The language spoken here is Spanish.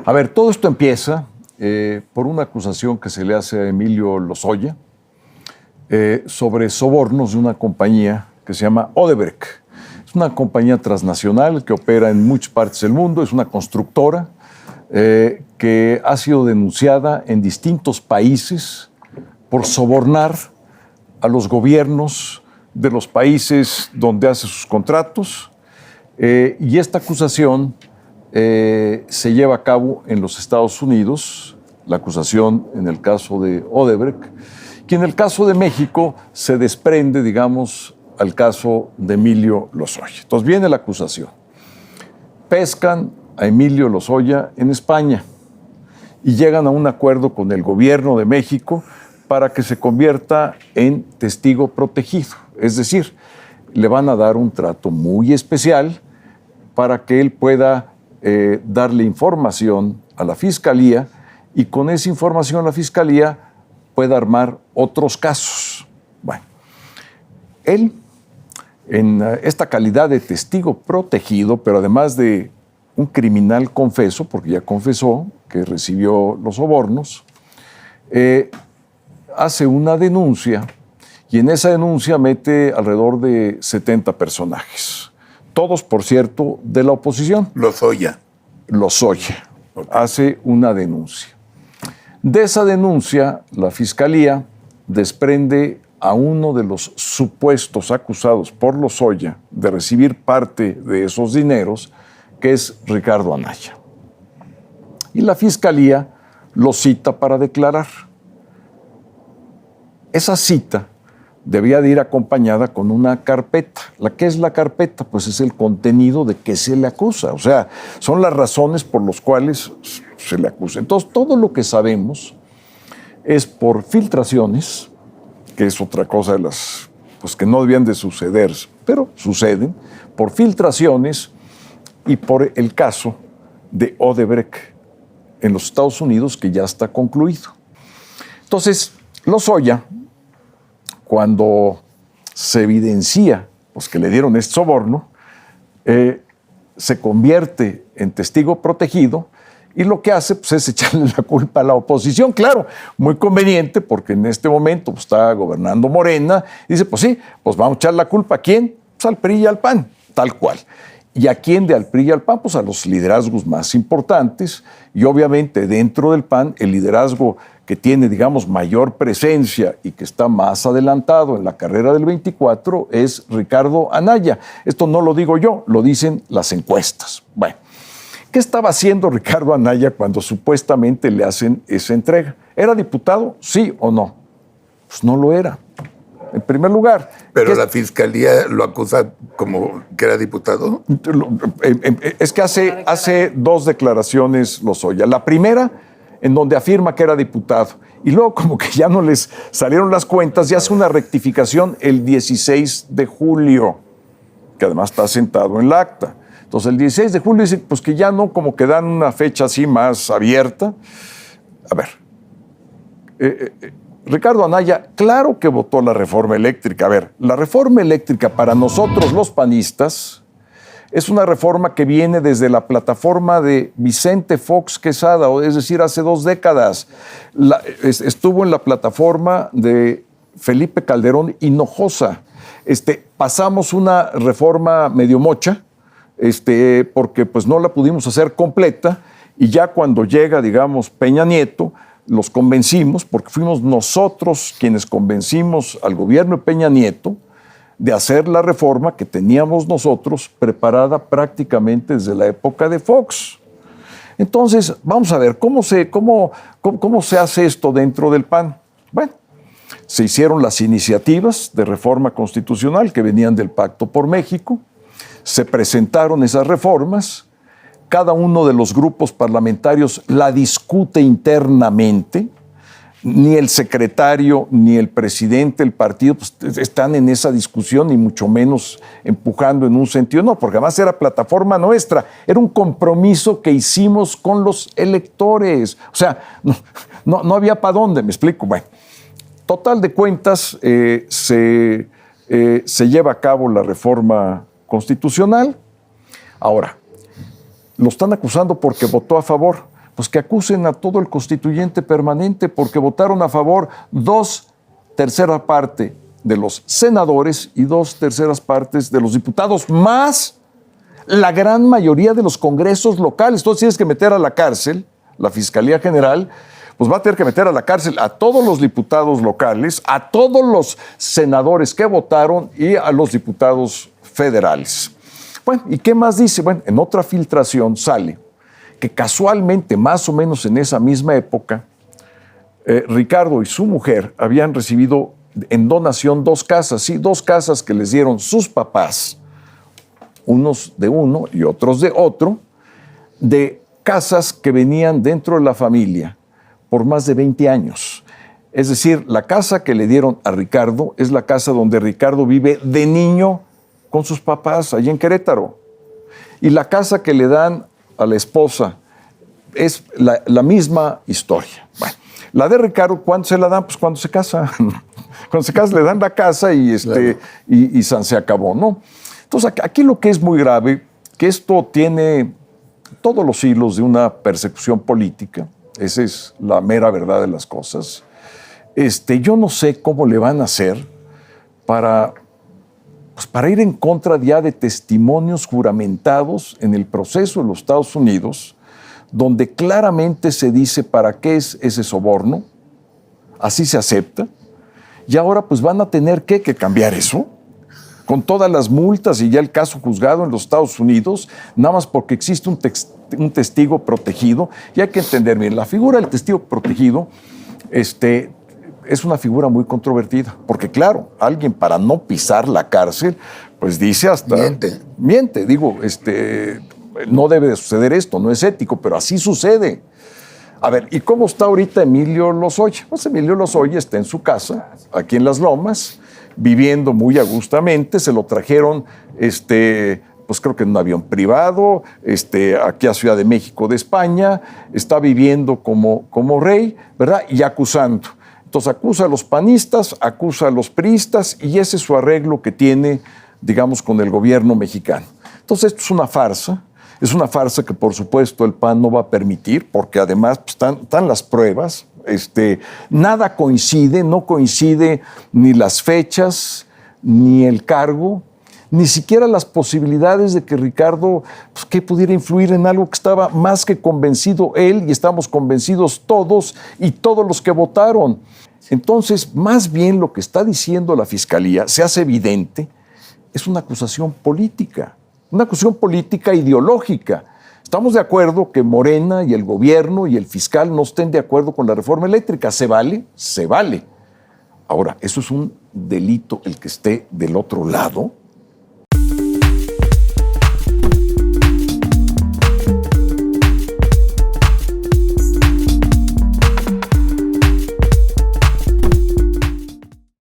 A ver, todo esto empieza por una acusación que se le hace a Emilio Lozoya sobre sobornos de una compañía que se llama Odebrecht. Es una compañía transnacional que opera en muchas partes del mundo, es una constructora que ha sido denunciada en distintos países por sobornar a los gobiernos de los países donde hace sus contratos, y esta acusación se lleva a cabo en los Estados Unidos, la acusación en el caso de Odebrecht, que en el caso de México se desprende, digamos, al caso de Emilio Lozoya. Entonces viene la acusación. Pescan a Emilio Lozoya en España y llegan a un acuerdo con el gobierno de México para que se convierta en testigo protegido. Es decir, le van a dar un trato muy especial para que él pueda darle información a la Fiscalía y con esa información la Fiscalía pueda armar otros casos. Bueno, él, en esta calidad de testigo protegido, pero además de un criminal confeso, porque ya confesó que recibió los sobornos, hace una denuncia y en esa denuncia mete alrededor de 70 personajes. Todos, por cierto, de la oposición. Lozoya. Okay. Hace una denuncia. De esa denuncia, la Fiscalía desprende a uno de los supuestos acusados por Lozoya de recibir parte de esos dineros, que es Ricardo Anaya. Y la Fiscalía lo cita para declarar. Esa cita debía de ir acompañada con una carpeta. ¿Qué es la carpeta? Pues es el contenido de qué se le acusa. O sea, son las razones por las cuales se le acusa. Entonces, todo lo que sabemos es por filtraciones, que es otra cosa de las pues, que no debían de suceder, pero suceden, por filtraciones y por el caso de Odebrecht en los Estados Unidos, que ya está concluido. Entonces, Lozoya, cuando se evidencia pues, que le dieron este soborno, se convierte en testigo protegido y lo que hace pues, es echarle la culpa a la oposición. Claro, muy conveniente porque en este momento pues, está gobernando Morena y dice, pues sí, pues vamos a echar la culpa ¿a quién? Pues al PRI y al PAN, tal cual. ¿Y a quién de al PRI y al PAN? Pues a los liderazgos más importantes y obviamente dentro del PAN el liderazgo que tiene, digamos, mayor presencia y que está más adelantado en la carrera del 24 es Ricardo Anaya. Esto no lo digo yo, lo dicen las encuestas. Bueno, ¿qué estaba haciendo Ricardo Anaya cuando supuestamente le hacen esa entrega? ¿Era diputado? ¿Sí o no? Pues no lo era. En primer lugar. Pero la Fiscalía lo acusa como que era diputado. Es que hace dos declaraciones Lozoya. La primera, en donde afirma que era diputado. Y luego como que ya no les salieron las cuentas y hace una rectificación el 16 de julio, que además está sentado en el acta. Entonces el 16 de julio dice pues que ya no, como que dan una fecha así más abierta. A ver, Ricardo Anaya, claro que votó la reforma eléctrica. A ver, la reforma eléctrica para nosotros los panistas es una reforma que viene desde la plataforma de Vicente Fox Quesada, es decir, hace 2 décadas. Estuvo en la plataforma de Felipe Calderón Hinojosa. Pasamos una reforma medio mocha, porque pues no la pudimos hacer completa, y ya cuando llega, digamos, Peña Nieto, los convencimos, porque fuimos nosotros quienes convencimos al gobierno de Peña Nieto de hacer la reforma que teníamos nosotros preparada prácticamente desde la época de Fox. Entonces, vamos a ver, ¿cómo se hace esto dentro del PAN? Bueno, se hicieron las iniciativas de reforma constitucional que venían del Pacto por México, se presentaron esas reformas, cada uno de los grupos parlamentarios la discute internamente, ni el secretario ni el presidente del partido pues, están en esa discusión, ni mucho menos empujando en un sentido, no, porque además era plataforma nuestra, era un compromiso que hicimos con los electores, o sea, no había para dónde, me explico. Bueno, total de cuentas, se lleva a cabo la reforma constitucional. Ahora, lo están acusando porque votó a favor. pues que acusen a todo el constituyente permanente porque votaron a favor 2/3 parte de los senadores y 2/3 partes de los diputados, más la gran mayoría de los congresos locales. Entonces tienes que meter a la cárcel, la Fiscalía General, pues va a tener que meter a la cárcel a todos los diputados locales, a todos los senadores que votaron y a los diputados federales. Bueno, ¿y qué más dice? Bueno, en otra filtración sale que casualmente, más o menos en esa misma época, Ricardo y su mujer habían recibido en donación 2 casas, sí, 2 casas que les dieron sus papás, unos de uno y otros de otro, de casas que venían dentro de la familia por más de 20 años. Es decir, la casa que le dieron a Ricardo es la casa donde Ricardo vive de niño con sus papás allá en Querétaro. Y la casa que le dan a la esposa es la misma historia. Bueno, la de Ricardo, ¿cuándo se la dan? Pues cuando se casa. Cuando se casa le dan la casa y, Claro. y se acabó, ¿no? Entonces, aquí lo que es muy grave, que esto tiene todos los hilos de una persecución política. Esa es la mera verdad de las cosas. Yo no sé cómo le van a hacer para ir en contra ya de testimonios juramentados en el proceso de los Estados Unidos, donde claramente se dice para qué es ese soborno, así se acepta, y ahora pues van a tener que cambiar eso, con todas las multas y ya el caso juzgado en los Estados Unidos, nada más porque existe un testigo protegido. Y hay que entender bien, la figura del testigo protegido es una figura muy controvertida, porque claro, alguien para no pisar la cárcel, pues dice hasta... Miente, digo, no debe de suceder esto, no es ético, pero así sucede. A ver, ¿y cómo está ahorita Emilio Lozoya? Pues Emilio Lozoya está en su casa, aquí en Las Lomas, viviendo muy a gustamente. Se lo trajeron, pues creo que en un avión privado, aquí a Ciudad de México de España. Está viviendo como rey, ¿verdad? Y acusando. Entonces acusa a los panistas, acusa a los priistas, y ese es su arreglo que tiene, digamos, con el gobierno mexicano. Entonces esto es una farsa. Es una farsa que, por supuesto, el PAN no va a permitir, porque además pues, están las pruebas. Nada coincide, no coincide ni las fechas, ni el cargo, ni siquiera las posibilidades de que Ricardo pues, que pudiera influir en algo que estaba más que convencido él, y estamos convencidos todos y todos los que votaron. Entonces, más bien lo que está diciendo la Fiscalía, se hace evidente, es una acusación política. Una acusación política ideológica. Estamos de acuerdo que Morena y el gobierno y el fiscal no estén de acuerdo con la reforma eléctrica. ¿Se vale? Se vale. Ahora, eso es un delito el que esté del otro lado.